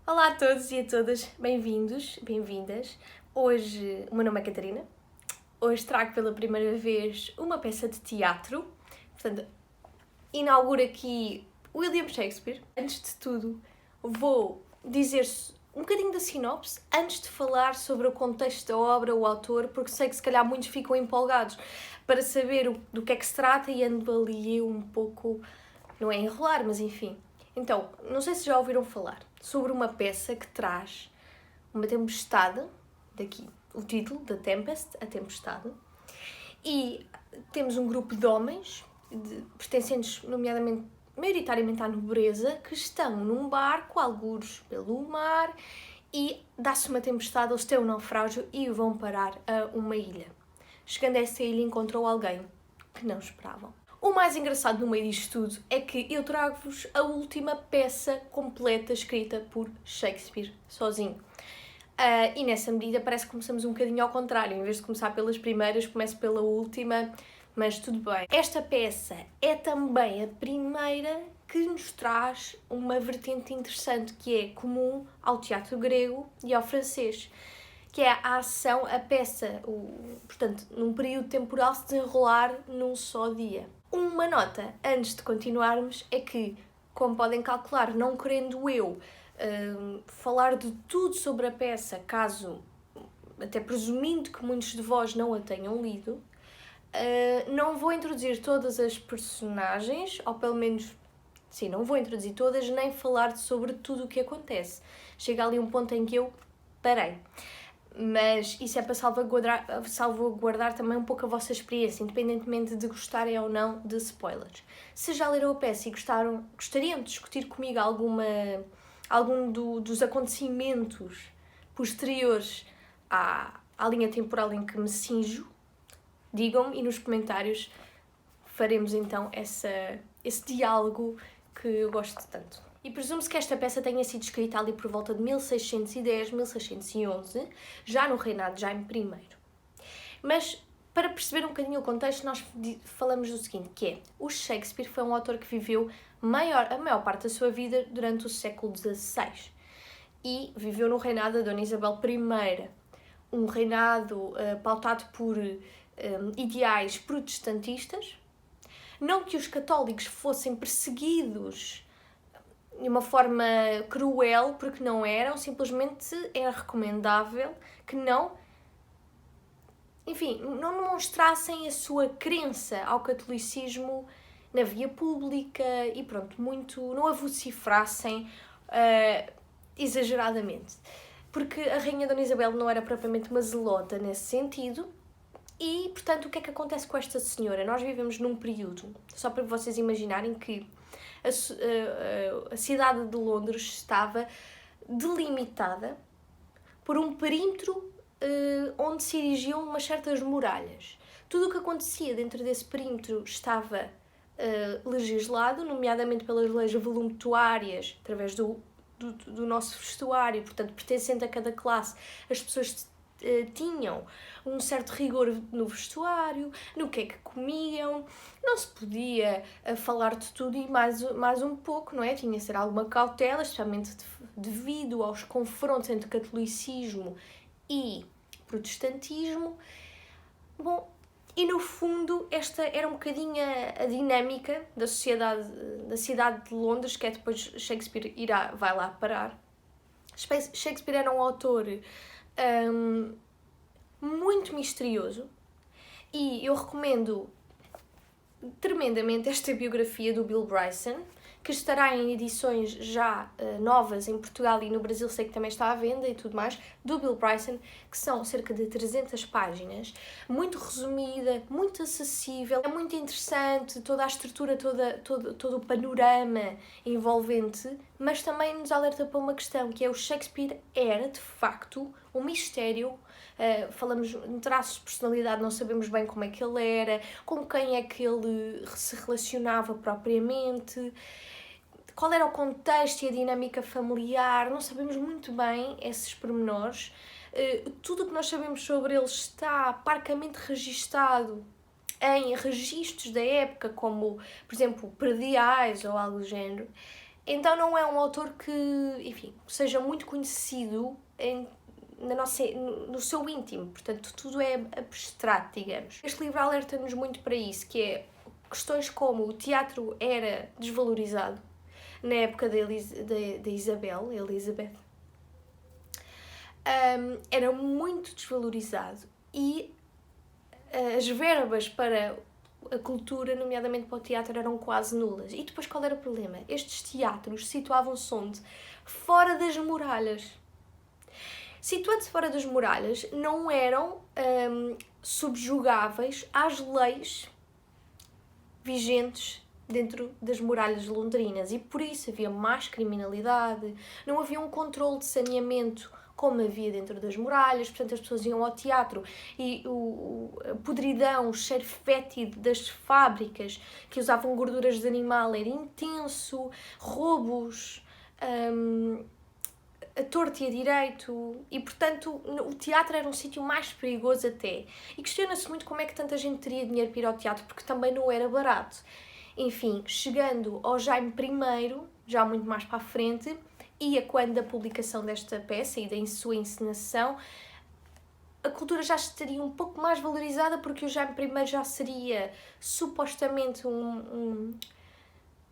Olá a todos e a todas, bem-vindos, bem-vindas. Hoje, o meu nome é Catarina. Hoje trago pela primeira vez uma peça de teatro. Portanto, inauguro aqui William Shakespeare. Antes de tudo, vou dizer um bocadinho da sinopse, antes de falar sobre o contexto da obra, o autor, porque sei que se calhar muitos ficam empolgados para saber do que é que se trata e ando ali eu um pouco, não é enrolar, mas enfim. Então, não sei se já ouviram falar sobre uma peça que traz uma tempestade, daqui o título, The Tempest, a tempestade, e temos um grupo de homens, pertencentes nomeadamente, maioritariamente à nobreza, que estão num barco, algures pelo mar, e dá-se uma tempestade, eles têm um naufrágio e vão parar a uma ilha. Chegando a essa ilha encontram alguém que não esperavam. O mais engraçado no meio disto tudo é que eu trago-vos a última peça completa escrita por Shakespeare, sozinho. E nessa medida parece que começamos um bocadinho ao contrário. Em vez de começar pelas primeiras, começo pela última, mas tudo bem. Esta peça é também a primeira que nos traz uma vertente interessante, que é comum ao teatro grego e ao francês, que é a ação, a peça, portanto, num período temporal se desenrolar num só dia. Uma nota, antes de continuarmos, é que, como podem calcular, não querendo eu falar de tudo sobre a peça, caso, até presumindo que muitos de vós não a tenham lido, não vou introduzir todas as personagens, ou pelo menos, sim, não vou introduzir todas, nem falar sobre tudo o que acontece. Chega ali um ponto em que eu parei. Mas isso é para salvaguardar também um pouco a vossa experiência, independentemente de gostarem ou não de spoilers. Se já leram a peça e gostariam de discutir comigo algum dos acontecimentos posteriores à linha temporal em que me cinjo, digam-me e nos comentários faremos então esse diálogo que eu gosto tanto. E presume-se que esta peça tenha sido escrita ali por volta de 1610, 1611, já no reinado de Jaime I. Mas, para perceber um bocadinho o contexto, nós falamos do seguinte, que é, o Shakespeare foi um autor que viveu a maior parte da sua vida durante o século XVI e viveu no reinado da Dona Isabel I, um reinado pautado por ideais protestantistas. Não que os católicos fossem perseguidos de uma forma cruel, porque não eram, simplesmente era recomendável que não demonstrassem a sua crença ao catolicismo na via pública e pronto, não a vocifrassem exageradamente. Porque a Rainha Dona Isabel não era propriamente uma zelota nesse sentido. E, portanto, o que é que acontece com esta senhora? Nós vivemos num período, só para vocês imaginarem que a cidade de Londres estava delimitada por um perímetro onde se erigiam umas certas muralhas. Tudo o que acontecia dentro desse perímetro estava legislado, nomeadamente pelas leis voluntárias, através do nosso vestuário, portanto, pertencendo a cada classe, as pessoas tinham um certo rigor no vestuário, no que é que comiam, não se podia falar de tudo e mais um pouco, não é? Tinha de ser alguma cautela, especialmente devido aos confrontos entre catolicismo e protestantismo. Bom, e no fundo esta era um bocadinho a dinâmica da sociedade, da cidade de Londres, que é depois Shakespeare vai lá parar. Shakespeare era um autor muito misterioso e eu recomendo tremendamente esta biografia do Bill Bryson, que estará em edições já novas em Portugal e no Brasil sei que também está à venda e tudo mais, do Bill Bryson, que são cerca de 300 páginas, muito resumida, muito acessível, é muito interessante, toda a estrutura, todo o panorama envolvente, mas também nos alerta para uma questão, que é o Shakespeare era, de facto, um mistério. Falamos em traços de personalidade, não sabemos bem como é que ele era, com quem é que ele se relacionava propriamente, qual era o contexto e a dinâmica familiar, não sabemos muito bem esses pormenores. Tudo o que nós sabemos sobre ele está parcamente registado em registros da época, como, por exemplo, prediais ou algo do género. Então não é um autor que, enfim, seja muito conhecido no seu íntimo, portanto tudo é abstrato, digamos. Este livro alerta-nos muito para isso, que é questões como o teatro era desvalorizado na época da Isabel, Elizabeth, era muito desvalorizado e as verbas para a cultura, nomeadamente para o teatro, eram quase nulas. E depois qual era o problema? Estes teatros situavam-se onde? Fora das muralhas. Situando-se fora das muralhas, não eram subjugáveis às leis vigentes dentro das muralhas londrinas, e por isso havia mais criminalidade, não havia um controle de saneamento como havia dentro das muralhas, portanto as pessoas iam ao teatro e a podridão, o cheiro fétido das fábricas que usavam gorduras de animal era intenso, roubos, a torto e a direito, e portanto o teatro era um sítio mais perigoso até. E questiona-se muito como é que tanta gente teria dinheiro para ir ao teatro, porque também não era barato. Enfim, chegando ao Jaime I, já muito mais para a frente, e a quando da publicação desta peça e da sua encenação, a cultura já estaria um pouco mais valorizada, porque o Jaime I já seria supostamente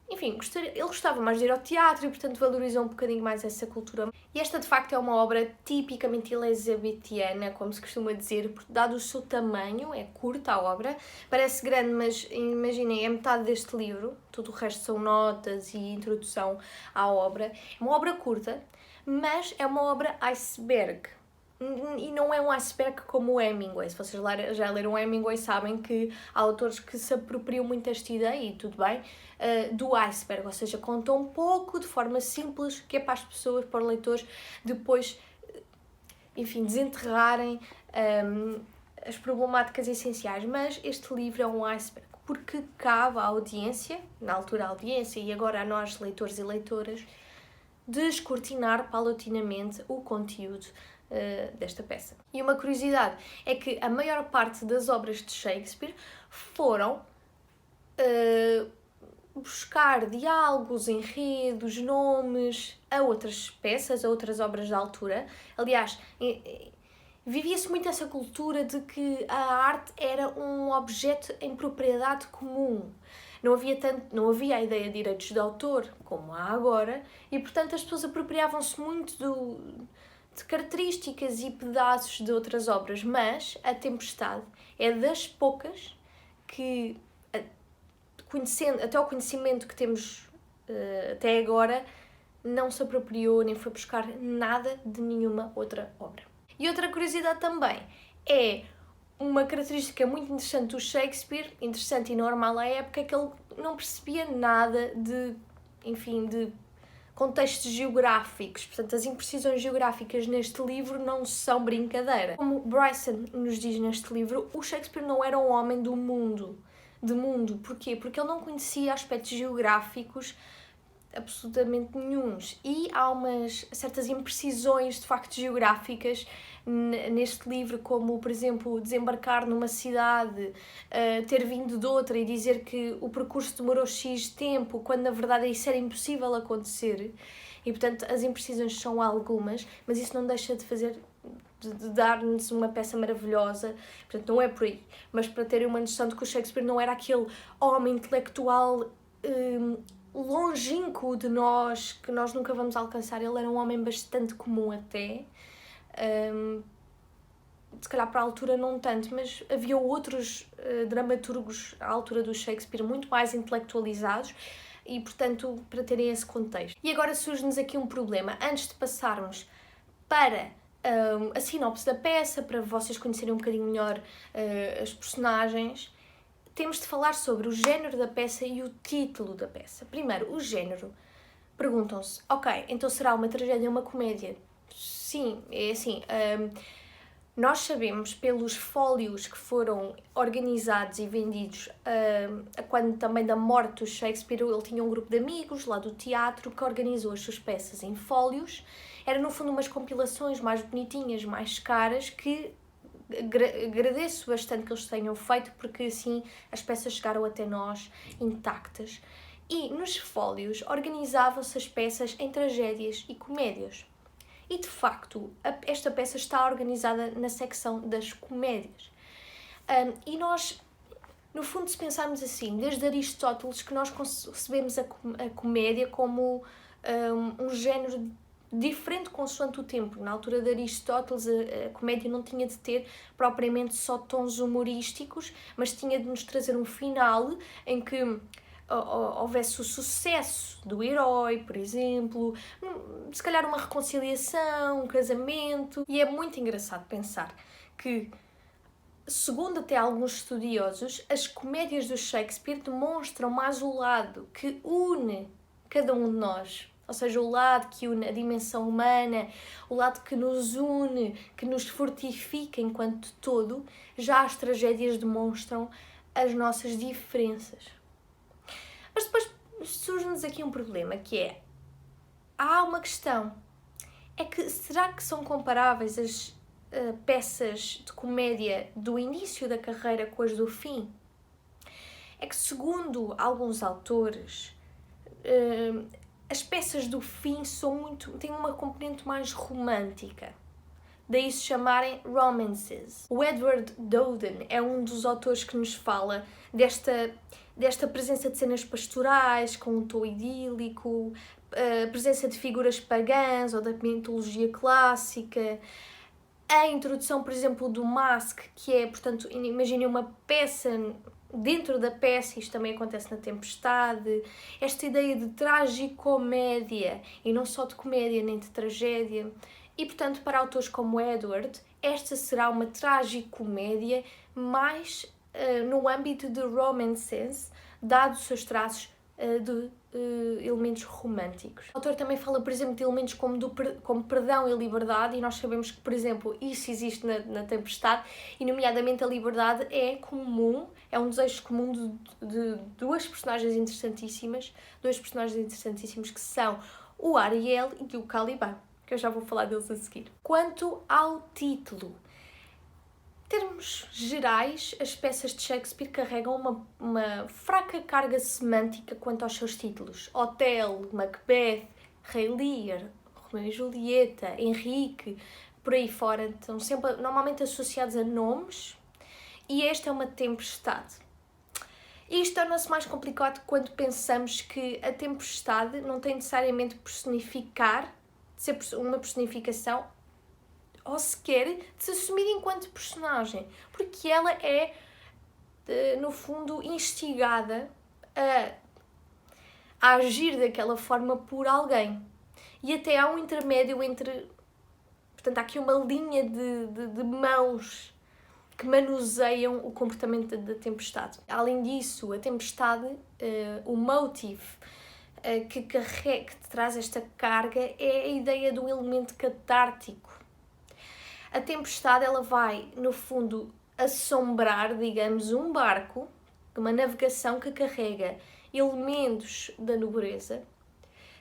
enfim, ele gostava mais de ir ao teatro e, portanto, valorizou um bocadinho mais essa cultura. E esta, de facto, é uma obra tipicamente elizabetiana, como se costuma dizer, porque, dado o seu tamanho, é curta a obra, parece grande, mas imaginem, é metade deste livro, todo o resto são notas e introdução à obra. É uma obra curta, mas é uma obra iceberg. E não é um iceberg como o Hemingway. Se vocês já leram o Hemingway, sabem que há autores que se apropriam muito desta ideia, e tudo bem, do iceberg, ou seja, contam um pouco de forma simples, que é para as pessoas, para os leitores, depois, enfim, desenterrarem as problemáticas essenciais. Mas este livro é um iceberg, porque cabe à audiência, na altura à audiência e agora a nós, leitores e leitoras, descortinar paulatinamente o conteúdo desta peça. E uma curiosidade é que a maior parte das obras de Shakespeare foram buscar diálogos, enredos, nomes a outras peças, a outras obras da altura. Aliás, vivia-se muito essa cultura de que a arte era um objeto em propriedade comum. Não havia a ideia de direitos de autor, como há agora, e portanto as pessoas apropriavam-se muito de características e pedaços de outras obras, mas A Tempestade é das poucas que, até o conhecimento que temos até agora, não se apropriou nem foi buscar nada de nenhuma outra obra. E outra curiosidade também é uma característica muito interessante do Shakespeare, interessante e normal à época, é que ele não percebia nada de contextos geográficos. Portanto, as imprecisões geográficas neste livro não são brincadeira. Como Bryson nos diz neste livro, o Shakespeare não era um homem do mundo. Porquê? Porque ele não conhecia aspectos geográficos absolutamente nenhuns. E há certas imprecisões de facto geográficas neste livro, como por exemplo desembarcar numa cidade, ter vindo de outra e dizer que o percurso demorou X tempo, quando na verdade isso era impossível acontecer. E portanto as imprecisões são algumas, mas isso não deixa de dar-nos uma peça maravilhosa. Portanto, não é por aí, mas para terem uma noção de que o Shakespeare não era aquele homem intelectual longínquo de nós, que nós nunca vamos alcançar. Ele era um homem bastante comum até, se calhar para a altura não tanto, mas havia outros dramaturgos à altura do Shakespeare muito mais intelectualizados, e portanto para terem esse contexto. E agora surge-nos aqui um problema. Antes de passarmos para a sinopse da peça, para vocês conhecerem um bocadinho melhor as personagens, temos de falar sobre o género da peça e o título da peça. Primeiro, o género. Perguntam-se, ok, então será uma tragédia ou uma comédia? Sim, é assim. Nós sabemos pelos fólios que foram organizados e vendidos quando também da morte do Shakespeare, ele tinha um grupo de amigos lá do teatro que organizou as suas peças em fólios. Era no fundo umas compilações mais bonitinhas, mais caras, que agradeço bastante que eles tenham feito, porque assim as peças chegaram até nós intactas. e nos fólios organizavam-se as peças em tragédias e comédias. E de facto, esta peça está organizada na secção das comédias. E nós, no fundo, se pensarmos assim, desde Aristóteles, que nós concebemos a comédia como um género diferente consoante o tempo. Na altura de Aristóteles, a comédia não tinha de ter propriamente só tons humorísticos, mas tinha de nos trazer um final em que houvesse o sucesso do herói, por exemplo, se calhar uma reconciliação, um casamento. E é muito engraçado pensar que, segundo até alguns estudiosos, as comédias do Shakespeare demonstram mais o lado que une cada um de nós, ou seja, o lado que une a dimensão humana, o lado que nos une, que nos fortifica enquanto todo. Já as tragédias demonstram as nossas diferenças. Mas depois surge-nos aqui um problema, que é, há uma questão, é que será que são comparáveis as peças de comédia do início da carreira com as do fim? É que, segundo alguns autores, as peças do fim têm uma componente mais romântica. Daí se chamarem romances. O Edward Dowden é um dos autores que nos fala desta presença de cenas pastorais, com um tom idílico, a presença de figuras pagãs ou da mitologia clássica, a introdução, por exemplo, do Masque, que é, portanto, imaginem uma peça dentro da peça, isto também acontece na Tempestade, esta ideia de tragicomédia, e não só de comédia nem de tragédia. E, portanto, para autores como Edward, esta será uma tragicomédia mais no âmbito de romances, dados os seus traços de elementos românticos. O autor também fala, por exemplo, de elementos como perdão e liberdade, e nós sabemos que, por exemplo, isso existe na Tempestade, e nomeadamente a liberdade é um desejo comum de duas personagens interessantíssimos, que são o Ariel e o Caliban, que eu já vou falar deles a seguir. Quanto ao título, em termos gerais, as peças de Shakespeare carregam uma fraca carga semântica quanto aos seus títulos. Otelo, Macbeth, Rei Lear, Romeu e Julieta, Henrique, por aí fora, estão sempre normalmente associados a nomes, e esta é uma tempestade. E isto torna-se mais complicado quando pensamos que a tempestade não tem necessariamente de ser uma personificação, ou sequer de se assumir enquanto personagem, porque ela é, no fundo, instigada a agir daquela forma por alguém. E até há um intermédio entre... Portanto, há aqui uma linha de mãos que manuseiam o comportamento da tempestade. Além disso, a tempestade, o motive que traz esta carga é a ideia de um elemento catártico. A tempestade, ela vai, no fundo, assombrar, digamos, um barco, uma navegação que carrega elementos da nobreza,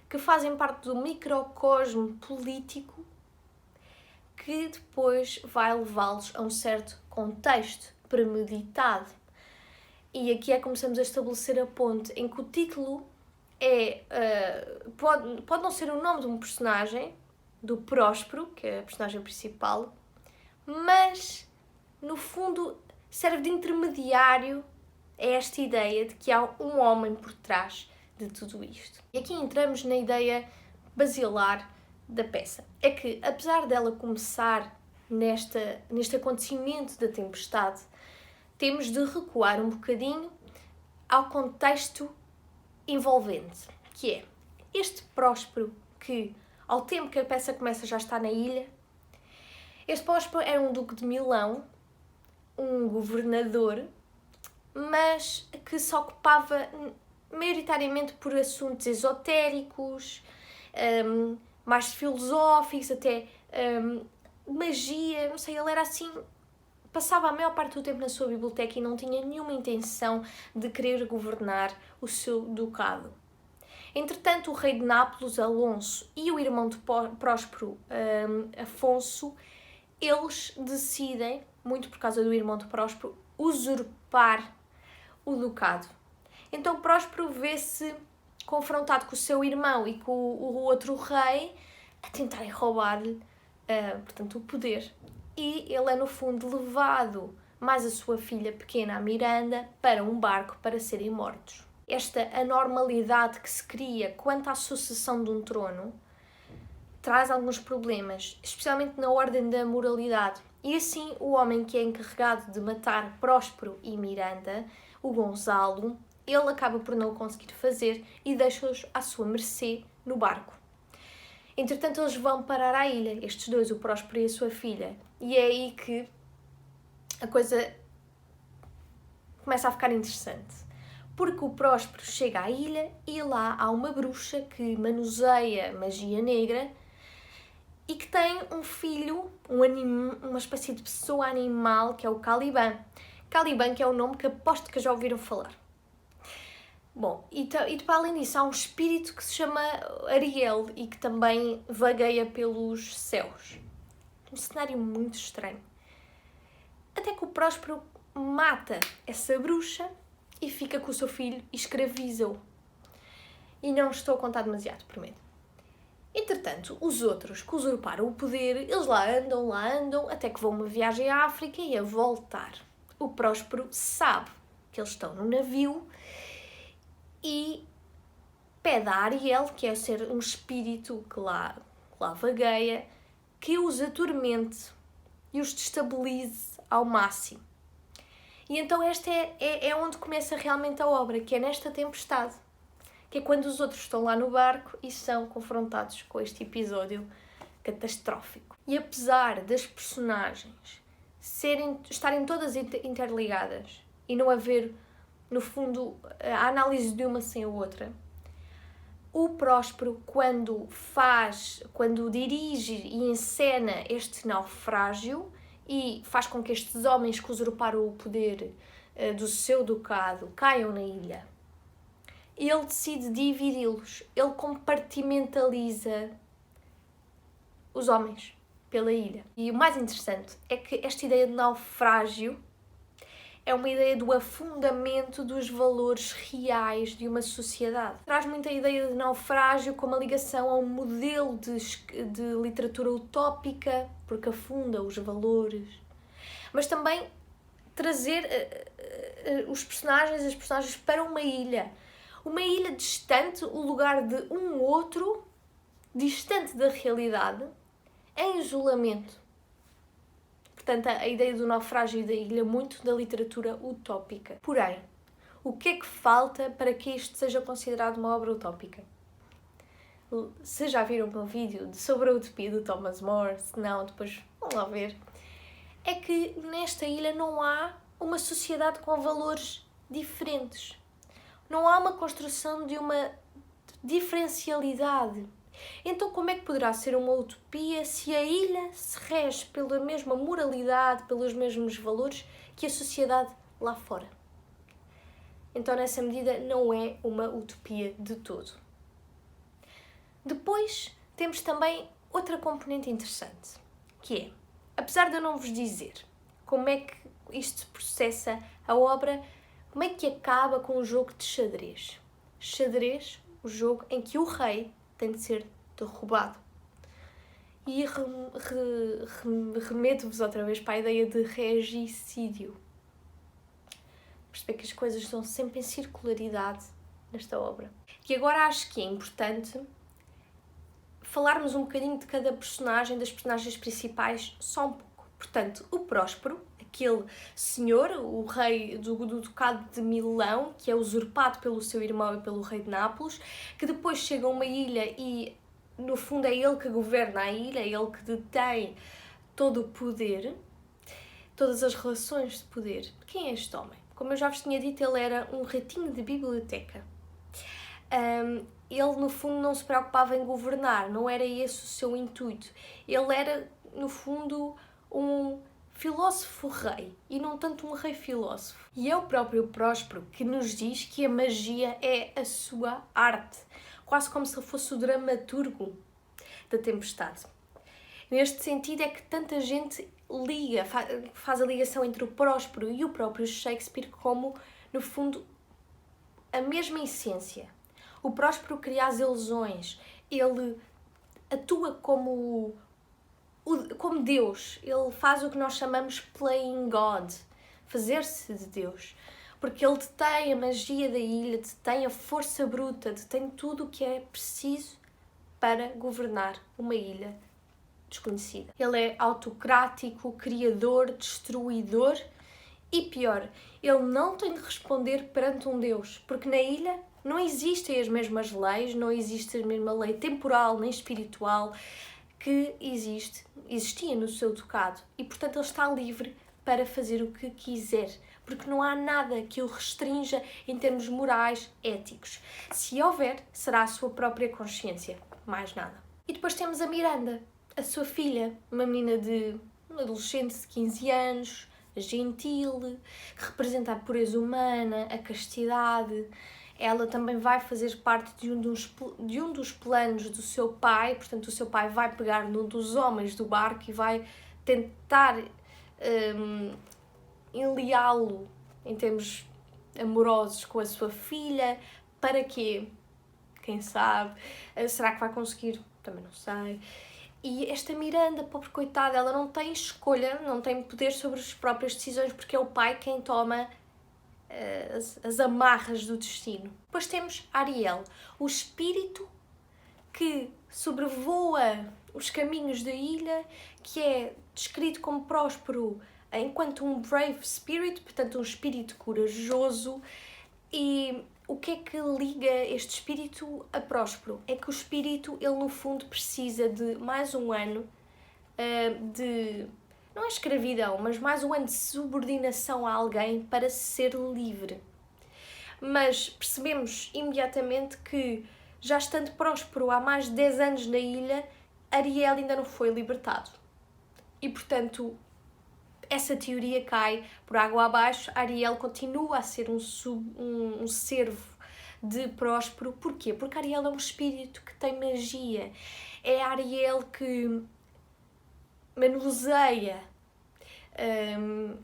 que fazem parte do microcosmo político, que depois vai levá-los a um certo contexto premeditado. E aqui é que começamos a estabelecer a ponte em que o título pode não ser o nome de um personagem, do Próspero, que é a personagem principal, mas, no fundo, serve de intermediário a esta ideia de que há um homem por trás de tudo isto. E aqui entramos na ideia basilar da peça. É que, apesar dela começar neste acontecimento da tempestade, temos de recuar um bocadinho ao contexto envolvente, que é este Próspero que, ao tempo que a peça começa, já está na ilha. Este Próspero era um duque de Milão, um governador, mas que se ocupava maioritariamente por assuntos esotéricos, mais filosóficos, até magia, não sei, ele era assim, passava a maior parte do tempo na sua biblioteca e não tinha nenhuma intenção de querer governar o seu ducado. Entretanto, o rei de Nápoles, Alonso, e o irmão de Próspero, Afonso, eles decidem, muito por causa do irmão de Próspero, usurpar o ducado. Então Próspero vê-se confrontado com o seu irmão e com o outro rei a tentarem roubar-lhe, portanto, o poder. E ele é, no fundo, levado, mais a sua filha pequena, a Miranda, para um barco para serem mortos. Esta anormalidade que se cria quanto à sucessão de um trono traz alguns problemas, especialmente na ordem da moralidade. E assim, o homem que é encarregado de matar Próspero e Miranda, o Gonzalo, ele acaba por não o conseguir fazer e deixa-os à sua mercê no barco. Entretanto, eles vão parar à ilha, estes dois, o Próspero e a sua filha. E é aí que a coisa começa a ficar interessante. Porque o Próspero chega à ilha e lá há uma bruxa que manuseia magia negra e que tem um filho, uma espécie de pessoa animal, que é o Caliban. Caliban, que é um nome que aposto que já ouviram falar. Bom, e para além disso, há um espírito que se chama Ariel e que também vagueia pelos céus. Um cenário muito estranho. Até que o Próspero mata essa bruxa e fica com o seu filho e escraviza-o. E não estou a contar demasiado, prometo. Entretanto, os outros que usurparam o poder, eles lá andam, até que vão uma viagem à África e a voltar. O Próspero sabe que eles estão no navio e pede a Ariel, que é ser um espírito que lá vagueia, que os atormente e os destabilize ao máximo. E então esta é onde começa realmente a obra, que é nesta tempestade. Que é quando os outros estão lá no barco e são confrontados com este episódio catastrófico. E apesar das personagens estarem todas interligadas e não haver, no fundo, a análise de uma sem a outra, o Próspero, quando dirige e encena este naufrágio e faz com que estes homens que usurparam o poder do seu ducado caiam na ilha, ele decide dividi-los, ele compartimentaliza os homens pela ilha. E o mais interessante é que esta ideia de naufrágio é uma ideia do afundamento dos valores reais de uma sociedade. Traz muita ideia de naufrágio com uma ligação a um modelo de literatura utópica, porque afunda os valores, mas também trazer as personagens para uma ilha distante, o lugar de um outro, distante da realidade, em isolamento. Portanto, a ideia do naufrágio e da ilha, muito da literatura utópica. Porém, o que é que falta para que isto seja considerado uma obra utópica? Se já viram o meu vídeo sobre a utopia do Thomas More, se não, depois vão lá ver, é que nesta ilha não há uma sociedade com valores diferentes. Não há uma construção de uma diferencialidade. Então, como é que poderá ser uma utopia se a ilha se rege pela mesma moralidade, pelos mesmos valores que a sociedade lá fora? Então, nessa medida, não é uma utopia de todo. Depois, temos também outra componente interessante, que é, apesar de eu não vos dizer como é que isto se processa a obra, como é que acaba com o jogo de xadrez? Xadrez, o jogo em que o rei tem de ser derrubado. E remeto-vos outra vez para a ideia de regicídio. Perceber que as coisas estão sempre em circularidade nesta obra. E agora acho que é importante falarmos um bocadinho de cada personagem, das personagens principais, só um pouco. Portanto, o Próspero, aquele senhor, o rei do Ducado de Milão, que é usurpado pelo seu irmão e pelo rei de Nápoles, que depois chega a uma ilha e, no fundo, é ele que governa a ilha, é ele que detém todo o poder, todas as relações de poder. Quem é este homem? Como eu já vos tinha dito, ele era um ratinho de biblioteca. Ele, no fundo, não se preocupava em governar, não era esse o seu intuito. Ele era, no fundo, um filósofo-rei e não tanto um rei-filósofo. E é o próprio Próspero que nos diz que a magia é a sua arte, quase como se fosse o dramaturgo da tempestade. Neste sentido é que tanta gente faz a ligação entre o Próspero e o próprio Shakespeare como, no fundo, a mesma essência. O Próspero cria as ilusões, ele atua como Deus, ele faz o que nós chamamos playing God, fazer-se de Deus. Porque ele detém a magia da ilha, detém a força bruta, detém tudo o que é preciso para governar uma ilha desconhecida. Ele é autocrático, criador, destruidor e pior, ele não tem de responder perante um Deus, porque na ilha não existem as mesmas leis, não existe a mesma lei temporal nem espiritual que existia no seu ducado e, portanto, ele está livre para fazer o que quiser, porque não há nada que o restrinja em termos morais, éticos. Se houver, será a sua própria consciência, mais nada. E depois temos a Miranda, a sua filha, uma menina uma adolescente de 15 anos, gentil, que representa a pureza humana, a castidade. Ela também vai fazer parte de um dos planos do seu pai, portanto o seu pai vai pegar num dos homens do barco e vai tentar enliá-lo em termos amorosos com a sua filha. Para quê? Quem sabe? Será que vai conseguir? Também não sei. E esta Miranda, pobre coitada, ela não tem escolha, não tem poder sobre as próprias decisões, porque é o pai quem toma as amarras do destino. Depois temos Ariel, o espírito que sobrevoa os caminhos da ilha, que é descrito como próspero enquanto um brave spirit, portanto um espírito corajoso. E o que é que liga este espírito a próspero? É que o espírito, ele no fundo precisa de mais um ano de, não é escravidão, mas mais um ano de subordinação a alguém para ser livre. Mas percebemos imediatamente que, já estando próspero há mais de 10 anos na ilha, Ariel ainda não foi libertado. E, portanto, essa teoria cai por água abaixo. Ariel continua a ser um servo de próspero. Porquê? Porque Ariel é um espírito que tem magia. É Ariel que manuseia,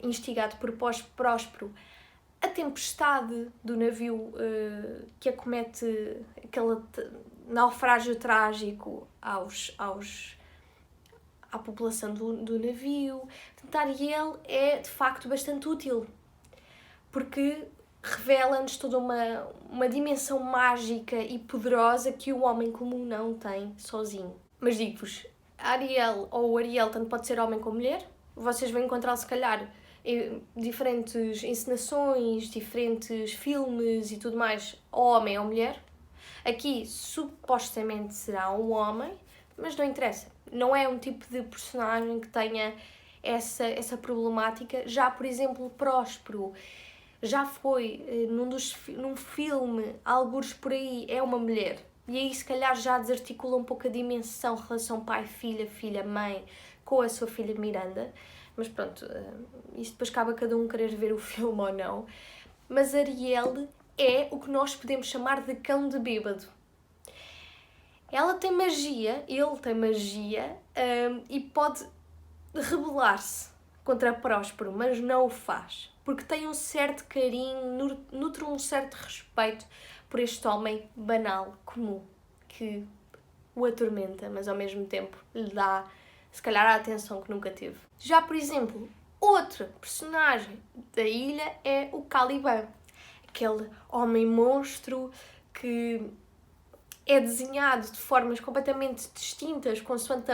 instigado por Próspero, a tempestade do navio que acomete aquele naufrágio trágico à população do navio. Portanto, Ariel é de facto bastante útil, porque revela-nos toda uma dimensão mágica e poderosa que o homem comum não tem sozinho. Mas digo-vos, Ariel ou Ariel tanto pode ser homem como mulher. Vocês vão encontrar, se calhar, diferentes encenações, diferentes filmes e tudo mais, ou homem ou mulher. Aqui, supostamente, será um homem, mas não interessa. Não é um tipo de personagem que tenha essa problemática. Já, por exemplo, Próspero já foi num filme, algures por aí, é uma mulher. E aí, se calhar, já desarticula um pouco a dimensão, relação pai-filha, filha-mãe, com a sua filha Miranda. Mas pronto, isso depois cabe a cada um querer ver o filme ou não. Mas Ariel é o que nós podemos chamar de cão de bêbado. Ela tem magia, ele tem magia, e pode rebelar-se contra Próspero, mas não o faz. Porque tem um certo carinho, nutre um certo respeito por este homem banal, comum, que o atormenta, mas ao mesmo tempo lhe dá, se calhar, a atenção que nunca teve. Já, por exemplo, outro personagem da ilha é o Caliban, aquele homem monstro que é desenhado de formas completamente distintas, consoante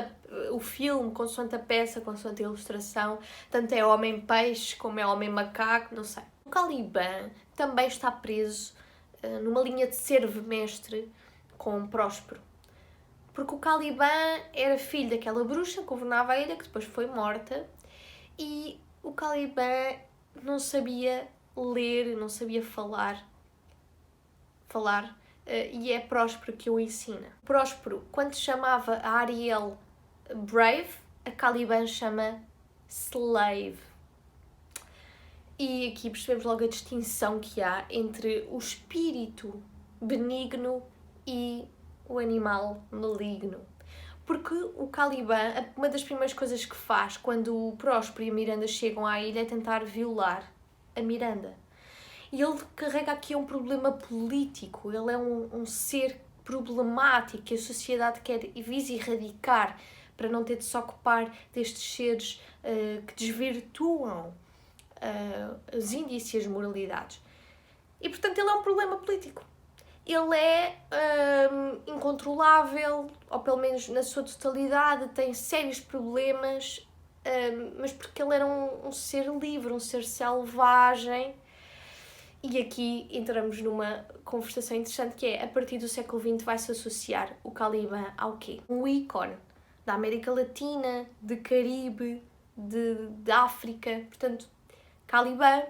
o filme, consoante a peça, consoante a ilustração. Tanto é homem-peixe como é homem-macaco, não sei. O Caliban também está preso numa linha de servo-mestre com Próspero. Porque o Caliban era filho daquela bruxa que governava a ilha, que depois foi morta, e o Caliban não sabia ler, não sabia falar, e é Próspero que o ensina. Próspero, quando chamava a Ariel Brave, a Caliban chama Slave. E aqui percebemos logo a distinção que há entre o espírito benigno e o animal maligno. Porque o Caliban, uma das primeiras coisas que faz quando o Próspero e a Miranda chegam à ilha é tentar violar a Miranda. E ele carrega aqui um problema político, ele é um ser problemático que a sociedade quer visa erradicar para não ter de se ocupar destes seres que desvirtuam as índices e as moralidades. E, portanto, ele é um problema político. Ele é incontrolável, ou pelo menos na sua totalidade, tem sérios problemas, mas porque ele era um ser livre, um ser selvagem. E aqui entramos numa conversação interessante que é, a partir do século XX vai-se associar o Caliban ao quê? Um ícone da América Latina, de Caribe, de África. Portanto, Caliban,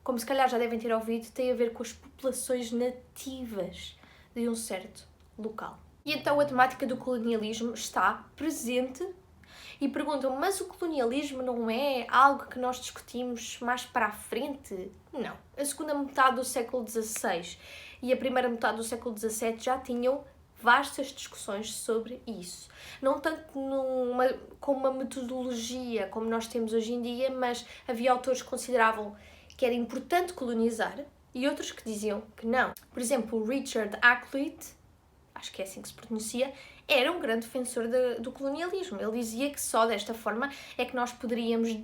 como se calhar já devem ter ouvido, tem a ver com as populações nativas de um certo local. E então a temática do colonialismo está presente e perguntam, mas o colonialismo não é algo que nós discutimos mais para a frente? Não. A segunda metade do século XVI e a primeira metade do século XVII já tinham vastas discussões sobre isso. Não tanto com uma metodologia como nós temos hoje em dia, mas havia autores que consideravam que era importante colonizar e outros que diziam que não. Por exemplo, o Richard Hakluyt, acho que é assim que se pronuncia, era um grande defensor do colonialismo. Ele dizia que só desta forma é que nós poderíamos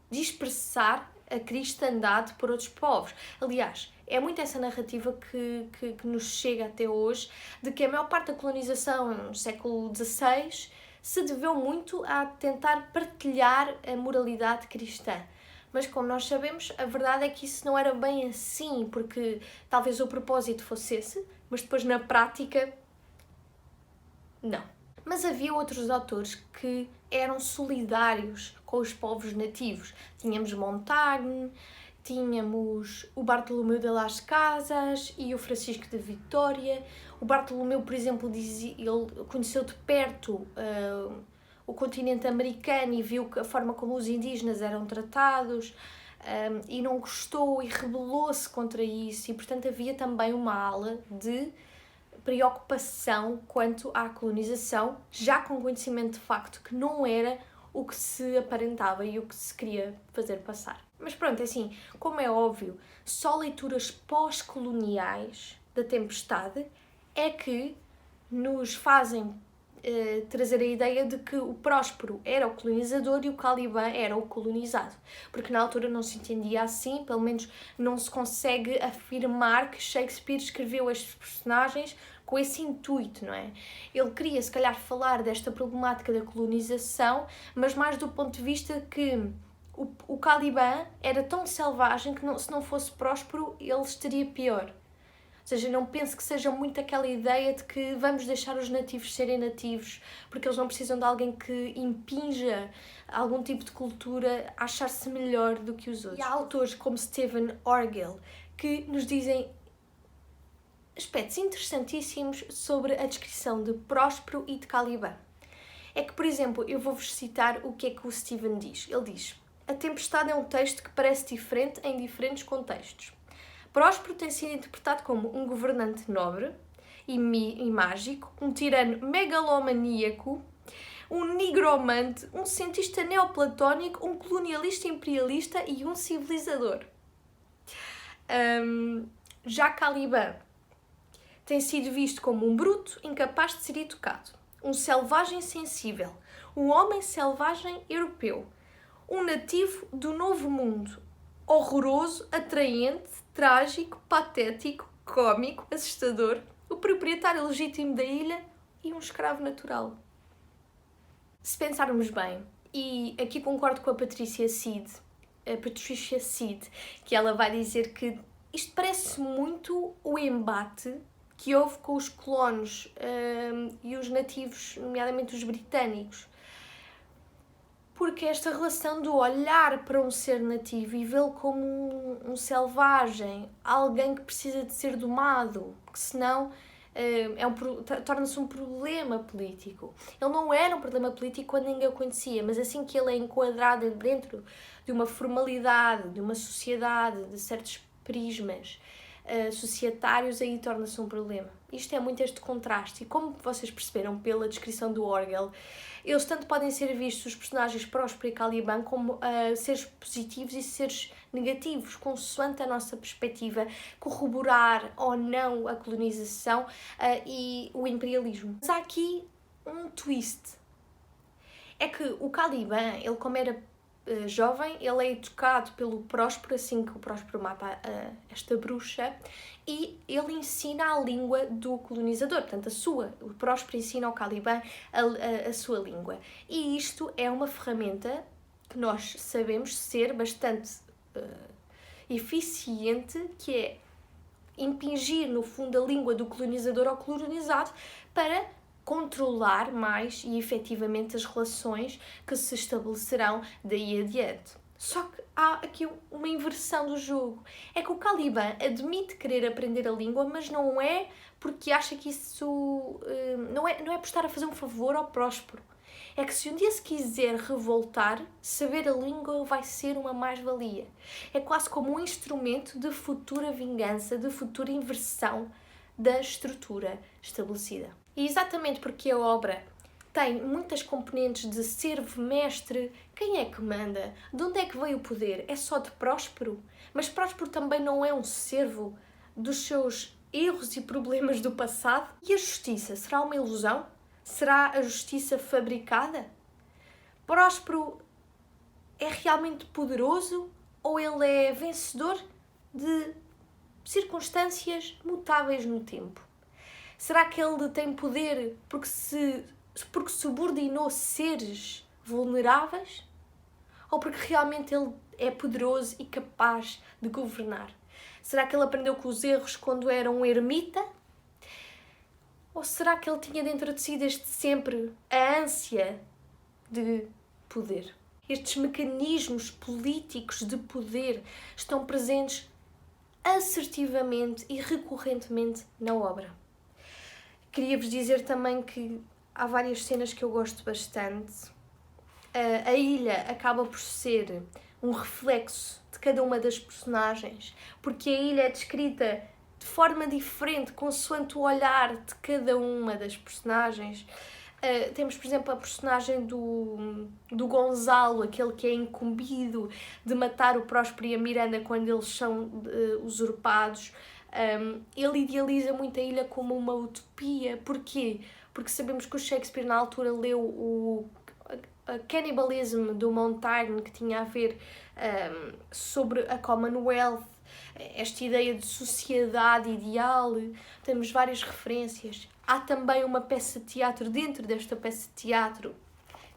dispersar a cristandade por outros povos. Aliás, é muito essa narrativa que nos chega até hoje, de que a maior parte da colonização no século XVI se deveu muito a tentar partilhar a moralidade cristã. Mas como nós sabemos, a verdade é que isso não era bem assim, porque talvez o propósito fosse esse, mas depois na prática, não. Mas havia outros autores que eram solidários com os povos nativos. Tínhamos Montaigne, tínhamos o Bartolomeu de Las Casas e o Francisco de Vitória. O Bartolomeu, por exemplo, ele conheceu de perto o continente americano e viu a forma como os indígenas eram tratados e não gostou e rebelou-se contra isso. E, portanto, havia também uma ala de preocupação quanto à colonização, já com conhecimento de facto que não era o que se aparentava e o que se queria fazer passar. Mas pronto, assim, como é óbvio, só leituras pós-coloniais da Tempestade é que nos fazem trazer a ideia de que o Próspero era o colonizador e o Caliban era o colonizado. Porque na altura não se entendia assim, pelo menos não se consegue afirmar que Shakespeare escreveu estes personagens com esse intuito, não é? Ele queria, se calhar, falar desta problemática da colonização, mas mais do ponto de vista que o Caliban era tão selvagem que se não fosse Próspero, ele estaria pior. Ou seja, não penso que seja muito aquela ideia de que vamos deixar os nativos serem nativos, porque eles não precisam de alguém que impinja algum tipo de cultura a achar-se melhor do que os outros. E há autores como Stephen Orwell que nos dizem aspectos interessantíssimos sobre a descrição de Próspero e de Caliban. É que, por exemplo, eu vou-vos citar o que é que o Stephen diz. Ele diz: a Tempestade é um texto que parece diferente em diferentes contextos. Próspero tem sido interpretado como um governante nobre e mágico, um tirano megalomaníaco, um nigromante, um cientista neoplatónico, um colonialista imperialista e um civilizador. Já Caliban tem sido visto como um bruto incapaz de ser educado, um selvagem sensível, um homem selvagem europeu, um nativo do Novo Mundo, horroroso, atraente, trágico, patético, cómico, assustador, o proprietário legítimo da ilha e um escravo natural. Se pensarmos bem, e aqui concordo com a Patricia Seed, que ela vai dizer que isto parece muito o embate que houve com os colonos e os nativos, nomeadamente os britânicos. Porque esta relação do olhar para um ser nativo e vê-lo como um selvagem, alguém que precisa de ser domado, porque senão torna-se um problema político. Ele não era um problema político quando ninguém o conhecia, mas assim que ele é enquadrado dentro de uma formalidade, de uma sociedade, de certos prismas, societários, aí torna-se um problema. Isto é muito este contraste, e como vocês perceberam pela descrição do Orwell, eles tanto podem ser vistos, os personagens Próspero e Caliban, como seres positivos e seres negativos, consoante a nossa perspectiva, corroborar ou não a colonização e o imperialismo. Mas há aqui um twist. É que o Caliban, ele como era jovem, ele é educado pelo Próspero, assim que o Próspero mata esta bruxa, e ele ensina a língua do colonizador, portanto o Próspero ensina ao Caliban a sua língua. E isto é uma ferramenta que nós sabemos ser bastante eficiente, que é impingir, no fundo, a língua do colonizador ao colonizado para controlar mais e efetivamente as relações que se estabelecerão daí adiante. Só que há aqui uma inversão do jogo. É que o Caliban admite querer aprender a língua, mas não é porque acha que isso não é por estar a fazer um favor ao Próspero. É que se um dia se quiser revoltar, saber a língua vai ser uma mais-valia. É quase como um instrumento de futura vingança, de futura inversão da estrutura estabelecida. E exatamente porque a obra tem muitas componentes de servo-mestre, quem é que manda? De onde é que veio o poder? É só de Próspero? Mas Próspero também não é um servo dos seus erros e problemas do passado? E a justiça? Será uma ilusão? Será a justiça fabricada? Próspero é realmente poderoso ou ele é vencedor de circunstâncias mutáveis no tempo? Será que ele tem poder porque subordinou seres vulneráveis? Ou porque realmente ele é poderoso e capaz de governar? Será que ele aprendeu com os erros quando era um ermita? Ou será que ele tinha dentro de si desde sempre a ânsia de poder? Estes mecanismos políticos de poder estão presentes assertivamente e recorrentemente na obra. Queria-vos dizer também que há várias cenas que eu gosto bastante. A ilha acaba por ser um reflexo de cada uma das personagens, porque a ilha é descrita de forma diferente, consoante o olhar de cada uma das personagens. Temos, por exemplo, a personagem do Gonzalo, aquele que é incumbido de matar o Próspero e a Miranda quando eles são usurpados. Ele idealiza muito a ilha como uma utopia. Porquê? Porque sabemos que o Shakespeare na altura leu o Cannibalism do Montaigne, que tinha a ver sobre a Commonwealth, esta ideia de sociedade ideal. Temos várias referências. Há também uma peça de teatro dentro desta peça de teatro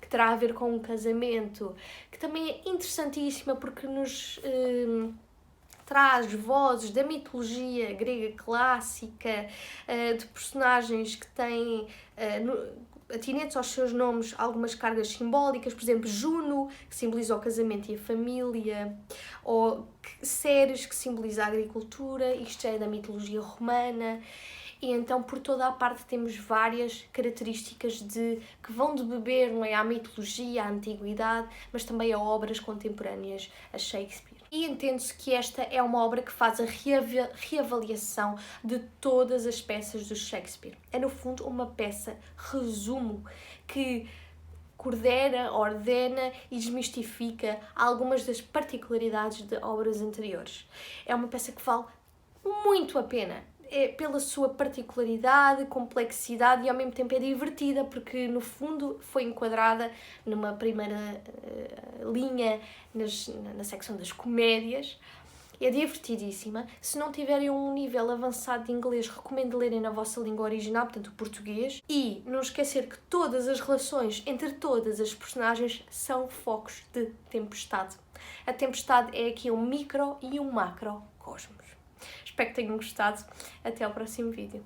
que terá a ver com um casamento, que também é interessantíssima porque nos traz vozes da mitologia grega clássica, de personagens que têm atinentes aos seus nomes algumas cargas simbólicas, por exemplo, Juno, que simboliza o casamento e a família, ou Ceres, que simboliza a agricultura, isto já é da mitologia romana. E então por toda a parte temos várias características que vão de beber, não é, à mitologia, à antiguidade, mas também a obras contemporâneas a Shakespeare. E entende-se que esta é uma obra que faz a reavaliação de todas as peças do Shakespeare. É, no fundo, uma peça resumo que coordena, ordena e desmistifica algumas das particularidades de obras anteriores. É uma peça que vale muito a pena. É pela sua particularidade, complexidade e ao mesmo tempo é divertida, porque no fundo foi enquadrada numa primeira linha na secção das comédias. É divertidíssima. Se não tiverem um nível avançado de inglês, recomendo lerem na vossa língua original, portanto o português. E não esquecer que todas as relações entre todas as personagens são focos de tempestade. A tempestade é aqui um micro e um macrocosmos. Espero que tenham gostado. Até ao próximo vídeo.